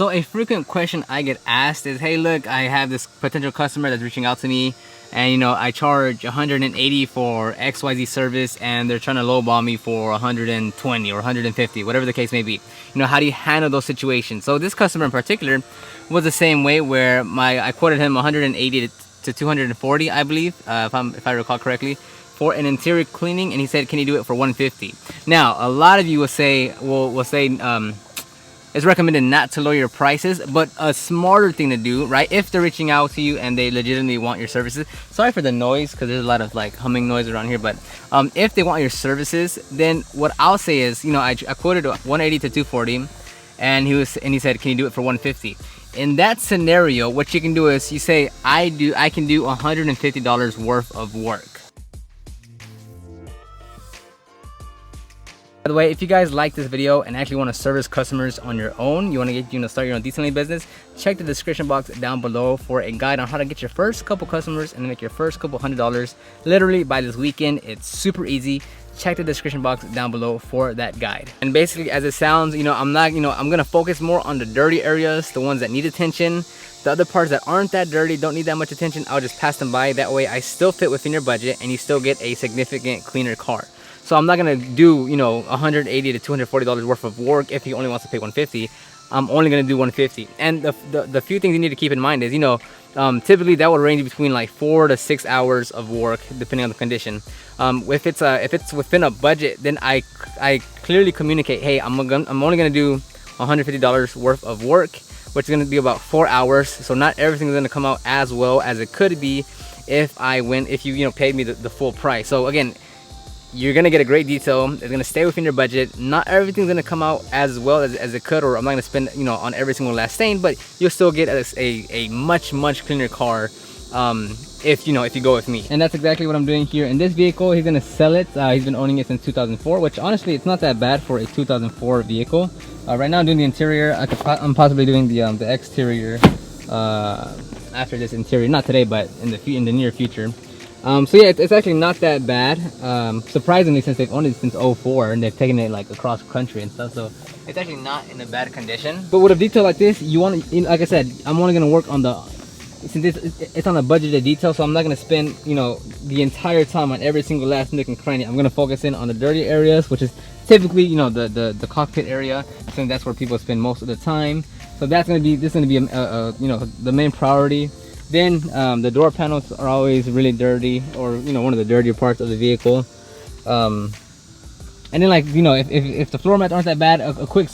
So a frequent question I get asked is, hey look, I have this potential customer that's reaching out to me, and you know, I charge 180 for XYZ service and they're trying to lowball me for 120 or 150, whatever the case may be. You know, how do you handle those situations? So this customer in particular was the same way, where I quoted him 180 to 240, I believe, if I recall correctly, for an interior cleaning, and he said, can you do it for 150? Now, a lot of you will say, it's recommended not to lower your prices, but a smarter thing to do, right, if they're reaching out to you and they legitimately want your services, sorry for the noise because there's a lot of like humming noise around here, but if they want your services, then what I'll say is, you know, I quoted 180 to 240, and he said, can you do it for 150? In that scenario, what you can do is you say, I can do $150 worth of work. By the way, if you guys like this video and actually want to service customers on your own, you want to start your own detailing business, check the description box down below for a guide on how to get your first couple customers and make your first couple $100 literally by this weekend. It's super easy. Check the description box down below for that guide. And basically, as it sounds, you know, I'm gonna focus more on the dirty areas, the ones that need attention. The other parts that aren't that dirty, don't need that much attention, I'll just pass them by. That way I still fit within your budget and you still get a significant cleaner car. So I'm not gonna do, you know, $180 to $240 worth of work if he only wants to pay $150. I'm only gonna do $150. And the few things you need to keep in mind is, you know, typically that would range between like 4 to 6 hours of work depending on the condition. If it's within a budget, then I clearly communicate, hey, I'm only gonna do $150 worth of work, which is gonna be about 4 hours. So not everything is gonna come out as well as it could be if you paid me the full price. So again, you're gonna get a great detail. It's gonna stay within your budget. Not everything's gonna come out as well as it could, or I'm not gonna spend, you know, on every single last stain, but you'll still get a much cleaner car if you go with me. And that's exactly what I'm doing here in this vehicle. He's gonna sell it. He's been owning it since 2004, which honestly it's not that bad for a 2004 vehicle. Right now I'm doing the interior. I'm possibly doing the exterior after this interior, not today, but in the near future. So yeah, it's actually not that bad, surprisingly, since they've owned it since 04 and they've taken it like across country and stuff, so it's actually not in a bad condition. But with a detail like this, like I said, I'm only going to work on since it's on a budgeted detail, so I'm not going to spend, you know, the entire time on every single last nook and cranny. I'm going to focus in on the dirty areas, which is typically, you know, the cockpit area. I think that's where people spend most of the time, so this is going to be you know, the main priority. Then the door panels are always really dirty, or, you know, one of the dirtier parts of the vehicle. And then, like, you know, if the floor mats aren't that bad, a quick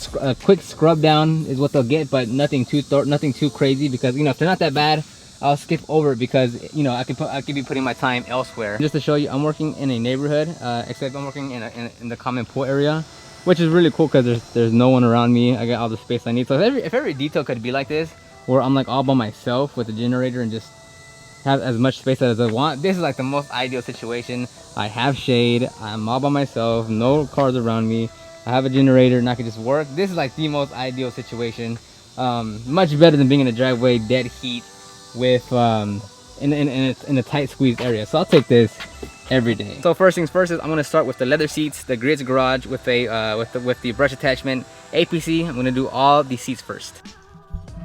scrub down is what they'll get, but nothing too crazy, because, you know, if they're not that bad, I'll skip over it, because, you know, I could be putting my time elsewhere. Just to show you, I'm working in a neighborhood, except I'm working in the common pool area, which is really cool because there's no one around me. I got all the space I need. So if every detail could be like this, where I'm like all by myself with a generator and just have as much space as I want, this is like the most ideal situation. I have shade, I'm all by myself, no cars around me, I have a generator and I can just work. This is like the most ideal situation. Much better than being in a driveway, dead heat, with in a tight squeezed area. So I'll take this every day. So first things first is I'm gonna start with the leather seats, the Grids Garage with the brush attachment, APC. I'm gonna do all the seats first.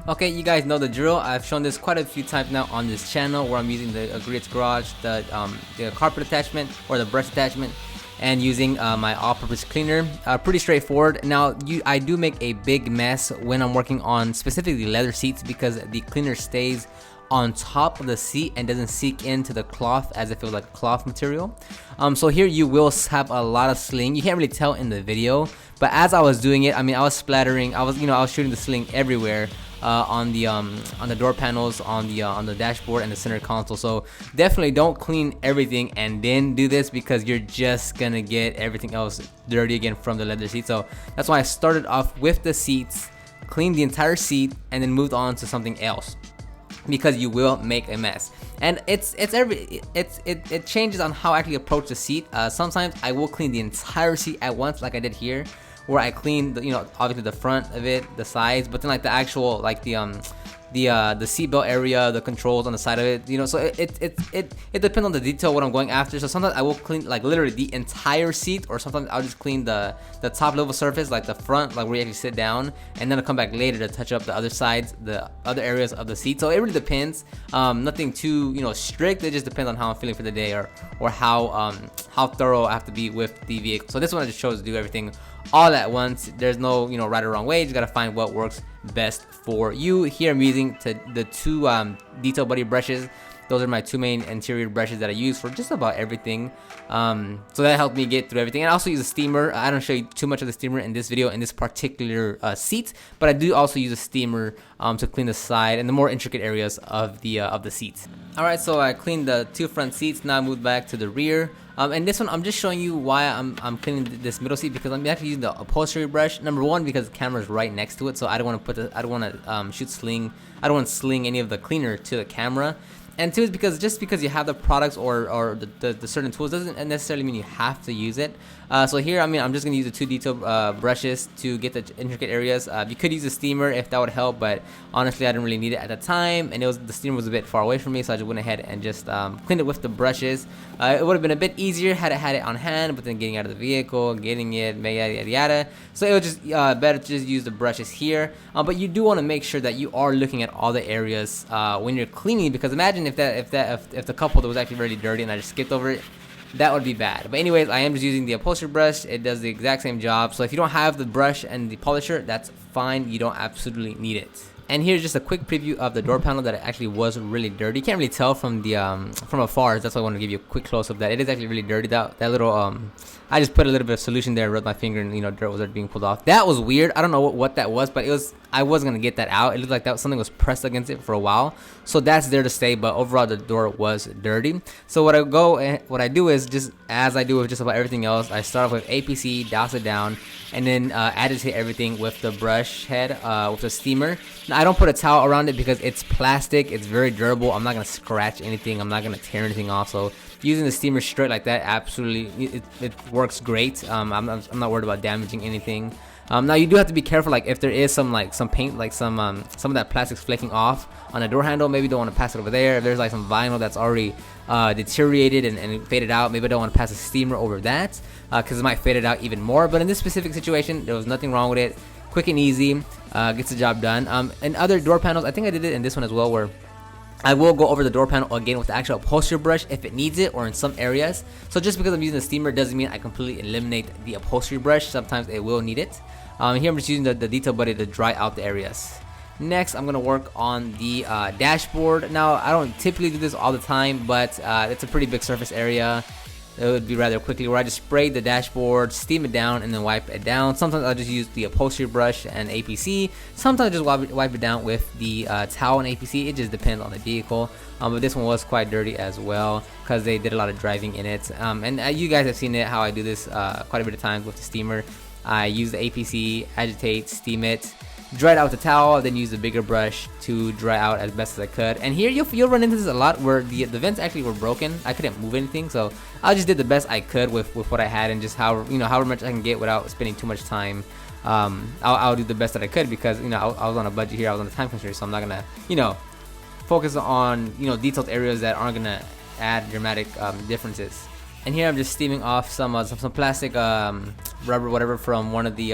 Okay, you guys know the drill. I've shown this quite a few times now on this channel, where I'm using the Grids Garage, the carpet attachment or the brush attachment, and using my all-purpose cleaner. Pretty straightforward. Now, I do make a big mess when I'm working on specifically leather seats, because the cleaner stays on top of the seat and doesn't seep into the cloth as if it was like cloth material. So here you will have a lot of sling. You can't really tell in the video, but as I was doing it, I mean, I was splattering. I was shooting the sling everywhere. On the door panels, on the dashboard and the center console. So definitely don't clean everything and then do this, because you're just gonna get everything else dirty again from the leather seat. So that's why I started off with the seats, cleaned the entire seat, and then moved on to something else, because you will make a mess. And it changes on how I actually approach the seat. Sometimes I will clean the entire seat at once, like I did here, where I clean obviously the front of it, the sides, but then like the actual, like the the seatbelt area, the controls on the side of it, you know. So it depends on the detail what I'm going after. So sometimes I will clean like literally the entire seat, or sometimes I'll just clean the top level surface, like the front, like where you actually sit down, and then I'll come back later to touch up the other sides, the other areas of the seat. So it really depends. Nothing too, you know, strict. It just depends on how I'm feeling for the day, or how thorough I have to be with the vehicle. So this one I just chose to do everything all at once. There's no, you know, right or wrong way. You just gotta find what works best for you. Here I'm using the two detail buddy brushes. Those are my two main interior brushes that I use for just about everything. So that helped me get through everything. And I also use a steamer. I don't show you too much of the steamer in this video in this particular seat, but I do also use a steamer to clean the side and the more intricate areas of the seats. All right, so I cleaned the two front seats. Now I moved back to the rear. And this one, I'm just showing you why I'm cleaning this middle seat, because I'm actually using the upholstery brush. Number one, because the camera is right next to it, so I don't want to I don't want to sling any of the cleaner to the camera. And two is because just because you have the products or the certain tools doesn't necessarily mean you have to use it. So here, I mean, I'm just gonna use the two detail brushes to get the intricate areas. You could use a steamer if that would help, but honestly, I didn't really need it at the time, and the steamer was a bit far away from me, so I just went ahead and just cleaned it with the brushes. It would have been a bit easier had I had it on hand, but then getting out of the vehicle, getting it, yada yada yada. So it was just better to just use the brushes here. But you do want to make sure that you are looking at all the areas when you're cleaning, because imagine if the cup holder was actually really dirty and I just skipped over it. That would be bad. But anyways, I am just using the upholstery brush. It does the exact same job. So if you don't have the brush and the polisher, that's fine. You don't absolutely need it. And here's just a quick preview of the door panel that actually was really dirty. You can't really tell from the from afar. That's why I want to give you a quick close up that it is actually really dirty. That little I just put a little bit of solution there, rubbed my finger, and you know, dirt was already being pulled off. That was weird. I don't know what that was, but I was gonna get that out. It looked like something was pressed against it for a while. So that's there to stay, but overall the door was dirty. So what I do is, just as I do with just about everything else, I start off with APC, douse it down, and then agitate everything with the brush head, with the steamer. Now, I don't put a towel around it because it's plastic. It's very durable. I'm not gonna scratch anything. I'm not gonna tear anything off. So using the steamer straight like that, absolutely, it works great. I'm not worried about damaging anything. Now you do have to be careful, like if there is some paint, like some of that plastic's flaking off on the door handle, maybe don't want to pass it over there. If there's like some vinyl that's already deteriorated and faded out, maybe I don't want to pass a steamer over that, because it might fade it out even more. But in this specific situation, there was nothing wrong with it. Quick and easy, gets the job done. And other door panels, I think I did it in this one as well, where I will go over the door panel again with the actual upholstery brush if it needs it, or in some areas. So just because I'm using the steamer doesn't mean I completely eliminate the upholstery brush. Sometimes it will need it. Here I'm just using the detail buddy to dry out the areas. Next, I'm going to work on the dashboard. Now, I don't typically do this all the time, but it's a pretty big surface area. It would be rather quickly, where I just spray the dashboard, steam it down, and then wipe it down. Sometimes I'll just use the upholstery brush and APC. Sometimes I just wipe it down with the towel and APC. It just depends on the vehicle. But this one was quite dirty as well, because they did a lot of driving in it. And you guys have seen it, how I do this quite a bit of times with the steamer. I use the APC, agitate, steam it, dry it out with the towel, then use the bigger brush to dry out as best as I could. And here you'll run into this a lot, where the vents actually were broken. I couldn't move anything, so I just did the best I could with what I had, and just however much I can get without spending too much time. I'll do the best that I could, because I was on a budget here, I was on a time constraint, so I'm not gonna focus on detailed areas that aren't gonna add dramatic differences. And here I'm just steaming off some plastic rubber, whatever, from one of the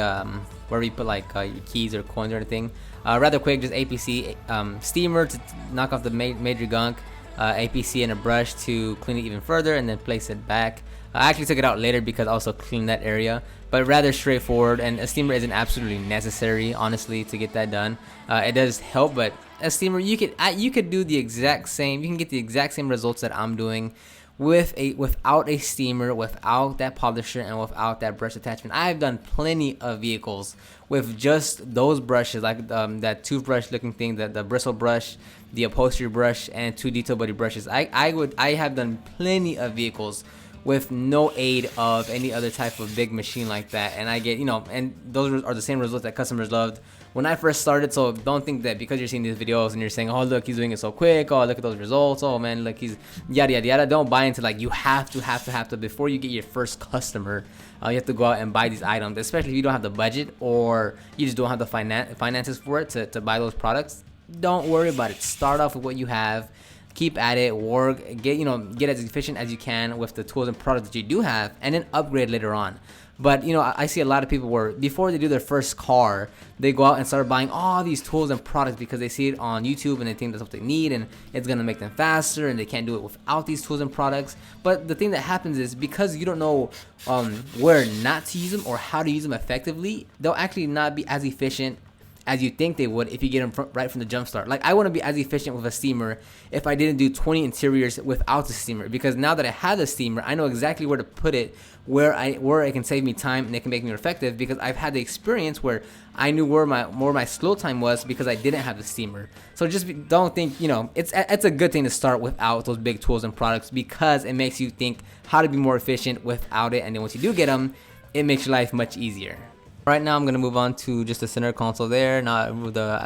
where you put like your keys or coins or anything. Rather quick, just APC steamer to knock off the major gunk, APC and a brush to clean it even further, and then place it back. I actually took it out later because I also cleaned that area, but rather straightforward. And a steamer isn't absolutely necessary, honestly, to get that done. It does help, but a steamer, you could do the exact same. You can get the exact same results that I'm doing without a steamer, without that polisher, and without that brush attachment. I've done plenty of vehicles with just those brushes, like that toothbrush looking thing, the bristle brush, the upholstery brush, and two detail buddy brushes. I have done plenty of vehicles with no aid of any other type of big machine like that, and I get and those are the same results that customers loved when I first started. So don't think that because you're seeing these videos and you're saying, oh look, he's doing it so quick, oh look at those results, oh man, look, he's yada yada yada. Don't buy into like you have to before you get your first customer. You have to go out and buy these items, especially if you don't have the budget or you just don't have the finances for it to buy those products. don't worry about it. Start off with what you have. Keep at it, work, get as efficient as you can with the tools and products that you do have, and then upgrade later on. But I see a lot of people where before they do their first car, they go out and start buying all these tools and products because they see it on YouTube and they think that's what they need and it's gonna make them faster and they can't do it without these tools and products. But the thing that happens is because you don't know where not to use them or how to use them effectively, they'll actually not be as efficient as you think they would if you get them right from the jump start. Like, I wouldn't be as efficient with a steamer if I didn't do 20 interiors without the steamer, because now that I have the steamer, I know exactly where to put it, where it can save me time and it can make me more effective, because I've had the experience where I knew where my slow time was because I didn't have the steamer. So just don't think, it's a good thing to start without those big tools and products, because it makes you think how to be more efficient without it, and then once you do get them, it makes your life much easier. Right now I'm gonna move on to just the center console there. Now I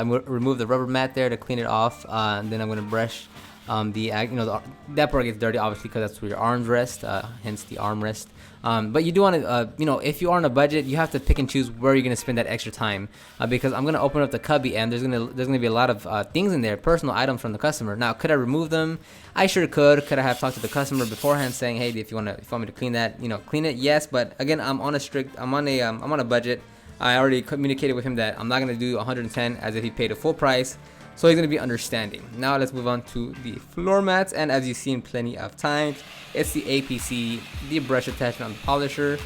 remove the rubber mat there to clean it off, and then I'm gonna brush that part gets dirty obviously because that's where your arms rest, hence the armrest. But you do want to, if you are on a budget, you have to pick and choose where you're gonna spend that extra time, because I'm gonna open up the cubby and there's gonna be a lot of things in there, personal items from the customer. Now, could I remove them? I sure could. Could I have talked to the customer beforehand saying, hey, if you want me to clean that, clean it? Yes, but again, I'm on a budget. I already communicated with him that I'm not gonna do 110 as if he paid a full price. So he's going to be understanding. Now let's move on to the floor mats, and as you've seen plenty of times, it's the APC, the brush attachment on the polisher,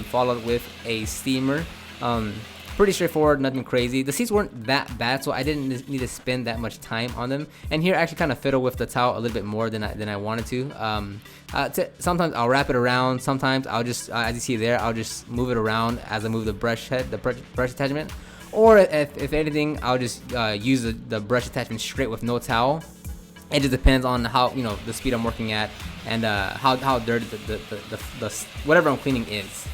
followed with a steamer. Pretty straightforward, nothing crazy. The seats weren't that bad, so I didn't need to spend that much time on them. And here I actually kind of fiddle with the towel a little bit more than I wanted to. Sometimes I'll wrap it around. Sometimes I'll just, as you see there, I'll just move it around as I move the brush attachment. Or if anything, I'll just use the brush attachment straight with no towel. It just depends on how the speed I'm working at and how dirty the whatever I'm cleaning is.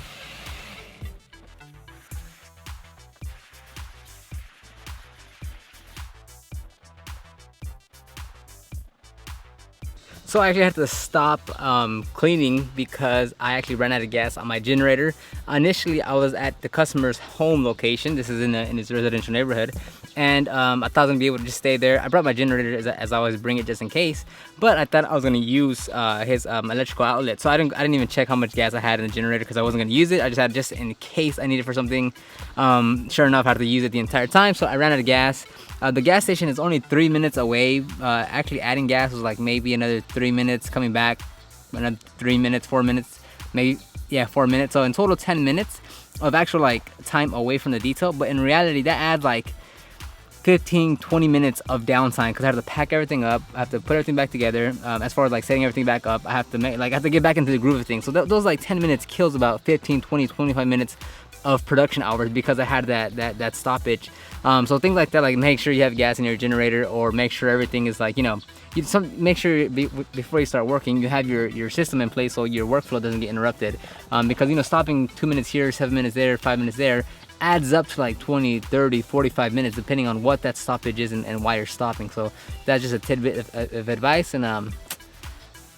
So I actually had to stop cleaning because I actually ran out of gas on my generator. Initially, I was at the customer's home location. This is in his residential neighborhood, and I thought I was gonna be able to just stay there. I brought my generator as I always bring it just in case, but I thought I was gonna use his electrical outlet. So I didn't even check how much gas I had in the generator because I wasn't gonna use it. I just had just in case I needed it for something. Sure enough, I had to use it the entire time. So I ran out of gas. The gas station is only 3 minutes away. Actually adding gas was like maybe another 3 minutes, coming back another 3 minutes, 4 minutes, maybe, yeah, 4 minutes. So in total 10 minutes of actual like time away from the detail. But in reality, that adds like 15-20 minutes of downtime because I have to pack everything up, I have to put everything back together. As far as like setting everything back up, I have to get back into the groove of things. So those like 10 minutes kills about 15, 20, 25 minutes of production hours because I had that stoppage. So things like that, like make sure you have gas in your generator, or make sure everything is like, make sure before you start working, you have your system in place so your workflow doesn't get interrupted. Because stopping 2 minutes here, 7 minutes there, 5 minutes there adds up to like 20, 30, 45 minutes depending on what that stoppage is and why you're stopping. So that's just a tidbit of advice, and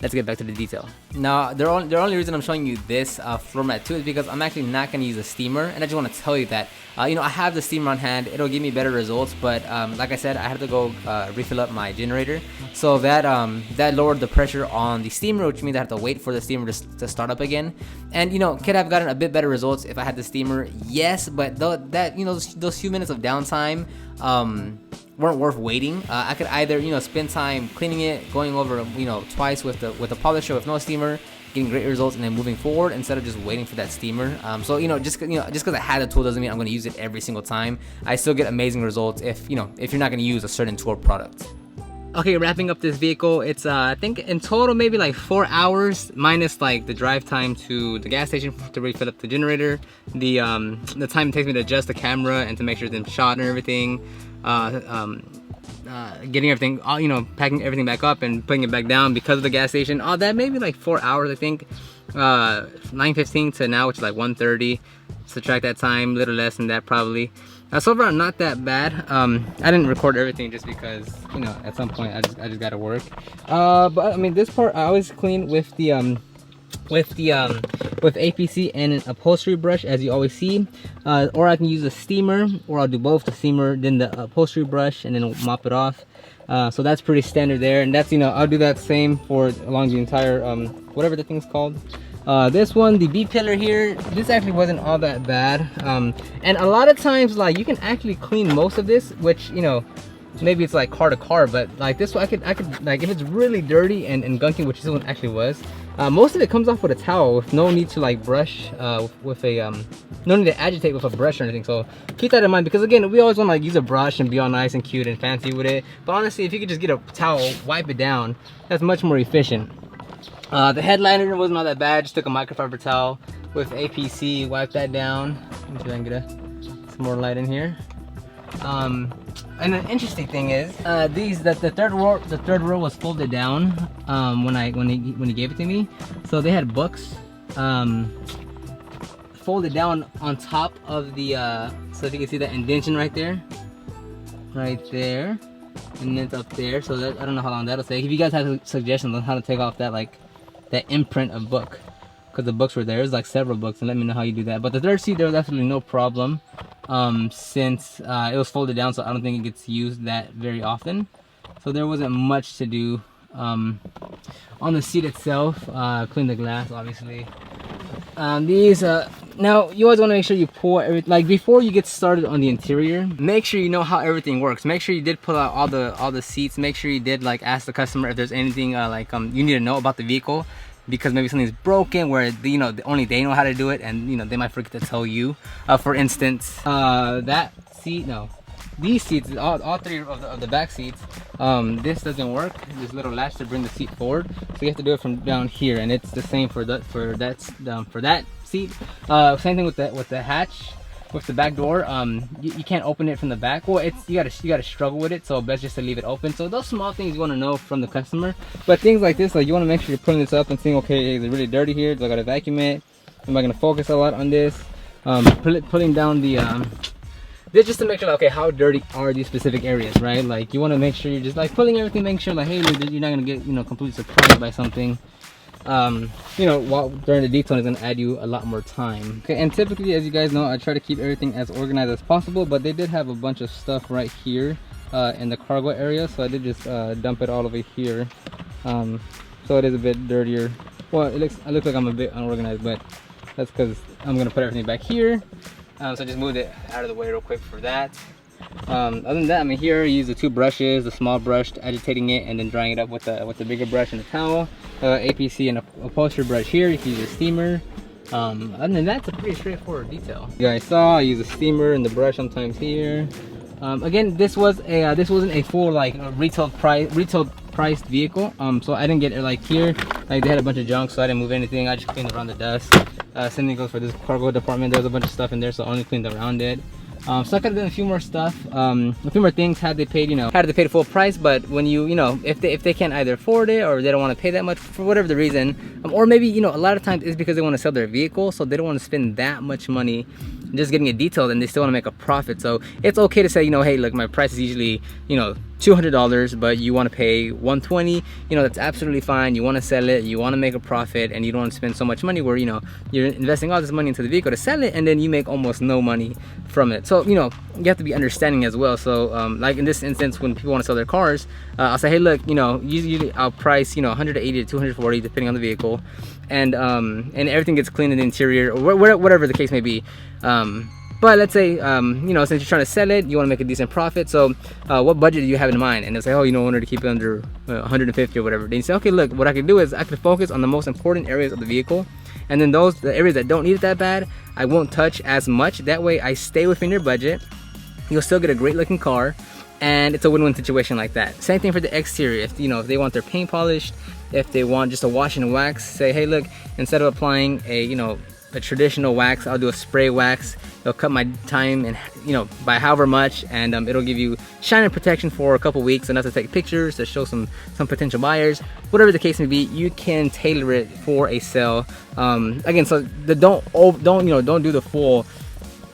let's get back to the detail. Now, the only reason I'm showing you this floor mat too is because I'm actually not going to use a steamer, and I just want to tell you that I have the steamer on hand. It'll give me better results, but like I said, I have to go refill up my generator, so that lowered the pressure on the steamer, which means I have to wait for the steamer to start up again. And could have gotten a bit better results if I had the steamer, yes, but those few minutes of downtime weren't worth waiting. I could either spend time cleaning it, going over twice with the polisher with no steamer, getting great results, and then moving forward instead of just waiting for that steamer. So just because I had the tool doesn't mean I'm going to use it every single time. I still get amazing results if you're not going to use a certain tool product. Okay, wrapping up this vehicle, it's I think in total maybe like 4 hours minus like the drive time to the gas station to refill up the generator, the time it takes me to adjust the camera and to make sure it's shot and everything, getting everything, packing everything back up and putting it back down because of the gas station. That maybe like 4 hours, I think. 9:15 to now, which is like 1:30. Subtract that time, a little less than that probably. So far, not that bad. I didn't record everything just because at some point I just gotta work. But I mean, this part I always clean with the with the with APC and an upholstery brush, as you always see, or I can use a steamer, or I'll do both, the steamer then the upholstery brush, and then mop it off. So that's pretty standard there, and that's, you know, I'll do that same for along the entire whatever the thing's called. This one, the B pillar here, this actually wasn't all that bad, and a lot of times, like, you can actually clean most of this, which, you know, maybe it's like car to car, but like this one I could like, if it's really dirty and gunky, which this one actually was, most of it comes off with a towel with no need to like brush with a no need to agitate with a brush or anything. So keep that in mind, because again, we always want to like use a brush and be all nice and cute and fancy with it, but honestly, if you could just get a towel, wipe it down, that's much more efficient. The headliner wasn't all that bad. Just took a microfiber towel with APC, wipe that down. Let me see if I can get some more light in here. And the interesting thing is, the third row was folded down when he gave it to me. So they had books folded down on top of the so if you can see that indentation right there, and then it's up there. So that, I don't know how long that'll take. If you guys have suggestions on how to take off that, like, that imprint of book, because the books were there, there's like several books, and let me know how you do that. But the third seat, there was absolutely no problem, since it was folded down, so I don't think it gets used that very often. So there wasn't much to do on the seat itself. Clean the glass, obviously. These now you always want to make sure you pull everything, like, before you get started on the interior. Make sure you know how everything works. Make sure you did pull out all the seats. Make sure you did like ask the customer if there's anything you need to know about the vehicle, because maybe something's broken where only they know how to do it, and they might forget to tell you. For instance, that seat, no, these seats, all three of the back seats, this doesn't work. This little latch to bring the seat forward, so you have to do it from down here, and it's the same for that seat. Same thing with the hatch, with the back door. You can't open it from the back. Well, you gotta struggle with it, so best just to leave it open. So those small things you want to know from the customer. But things like this, like, you want to make sure you're putting this up and seeing, okay, is it really dirty here? Do I gotta vacuum it? Am I gonna focus a lot on this? Putting down the just to make sure, okay, how dirty are these specific areas, right? Like, you want to make sure you're just like pulling everything, making sure, like, hey, you're not gonna get completely surprised by something. While during the detailing is gonna add you a lot more time. Okay, and typically, as you guys know, I try to keep everything as organized as possible, but they did have a bunch of stuff right here in the cargo area, so I did just dump it all over here. So it is a bit dirtier. Well, it looks like I'm a bit unorganized, but that's because I'm gonna put everything back here. So I just moved it out of the way real quick for that. Other than that, here you use the two brushes, the small brush, agitating it, and then drying it up with the bigger brush and the towel. APC and a upholstery brush here. You can use a steamer. Other than that, it's a pretty straightforward detail. You guys saw I use a steamer and the brush sometimes here. Again, this wasn't a full retail priced vehicle. So I didn't get it like here. Like, they had a bunch of junk, so I didn't move anything. I just cleaned around the dust. Same thing goes for this cargo department. There's a bunch of stuff in there, so I only cleaned around it. So I could have done a few more stuff, a few more things had they paid, had they paid the full price. But when if they can't either afford it, or they don't want to pay that much for whatever the reason, or maybe a lot of times it's because they want to sell their vehicle, so they don't want to spend that much money just getting it detailed, and they still want to make a profit. So it's okay to say, hey, look, my price is usually $200, but you want to pay $120. That's absolutely fine. You want to sell it, you want to make a profit, and you don't want to spend so much money where you're investing all this money into the vehicle to sell it, and then you make almost no money from it. So you have to be understanding as well. So like in this instance, when people want to sell their cars, I'll say, hey, look, usually I'll price 180 to 240 depending on the vehicle, and everything gets cleaned in the interior, or whatever the case may be. But let's say, since you're trying to sell it, you want to make a decent profit. So what budget do you have in mind? And they'll say, oh, I wanted to keep it under 150 or whatever. Then you say, okay, look, what I can do is I can focus on the most important areas of the vehicle. And then the areas that don't need it that bad, I won't touch as much. That way I stay within your budget. You'll still get a great looking car. And it's a win-win situation like that. Same thing for the exterior. If if they want their paint polished, if they want just a wash and wax, say, hey, look, instead of applying a traditional wax, I'll do a spray wax. It'll cut my time and by however much, and it'll give you shine and protection for a couple weeks, enough to take pictures to show some potential buyers. Whatever the case may be, you can tailor it for a sale. Again, so don't do the full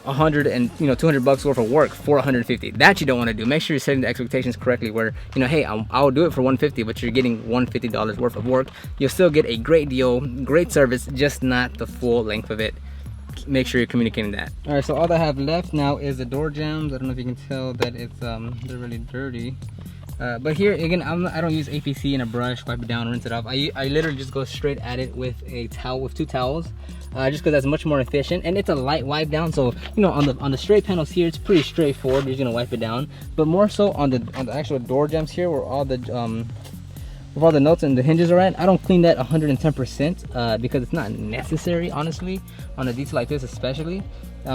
100 and 200 bucks worth of work for 150. That you don't want to do. Make sure you're setting the expectations correctly, where hey, I'll do it for 150, but you're getting $150 worth of work. You'll still get a great deal, great service, just not the full length of it. Make sure you're communicating that. All right, so all I have left now is the door jambs. I don't know if you can tell that it's they're really dirty. But here again, I don't use APC and a brush, wipe it down, rinse it off. I literally just go straight at it with a towel, with 2 towels, just because that's much more efficient, and it's a light wipe down. So on the straight panels here, it's pretty straightforward. You're just gonna wipe it down. But more so on the actual door jambs here, where all the nuts and the hinges are at, I don't clean that 110% because it's not necessary, honestly, on a detail like this especially.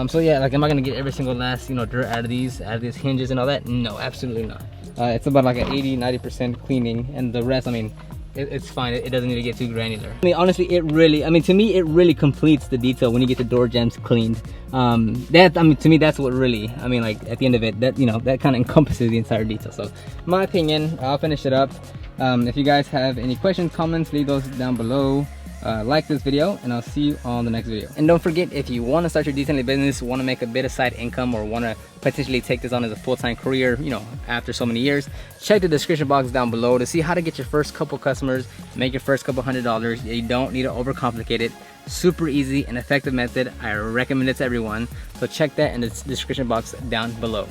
So yeah, like, am I gonna get every single last dirt out of these hinges and all that? No, absolutely not. It's about like an 80-90% cleaning, and the rest, I mean, it's fine. It doesn't need to get too granular. I mean, honestly, to me, it really completes the detail when you get the door jambs cleaned. To me, that's what really, like, at the end of it, that that kind of encompasses the entire detail. So, in my opinion, I'll finish it up. If you guys have any questions, comments, leave those down below. Like this video, and I'll see you on the next video. And don't forget, if you want to start your detailing business, want to make a bit of side income, or want to potentially take this on as a full-time career, after so many years, check the description box down below to see how to get your first couple customers, make your first couple $100s. You don't need to overcomplicate it. Super easy and effective method. I recommend it to everyone. So check that in the description box down below.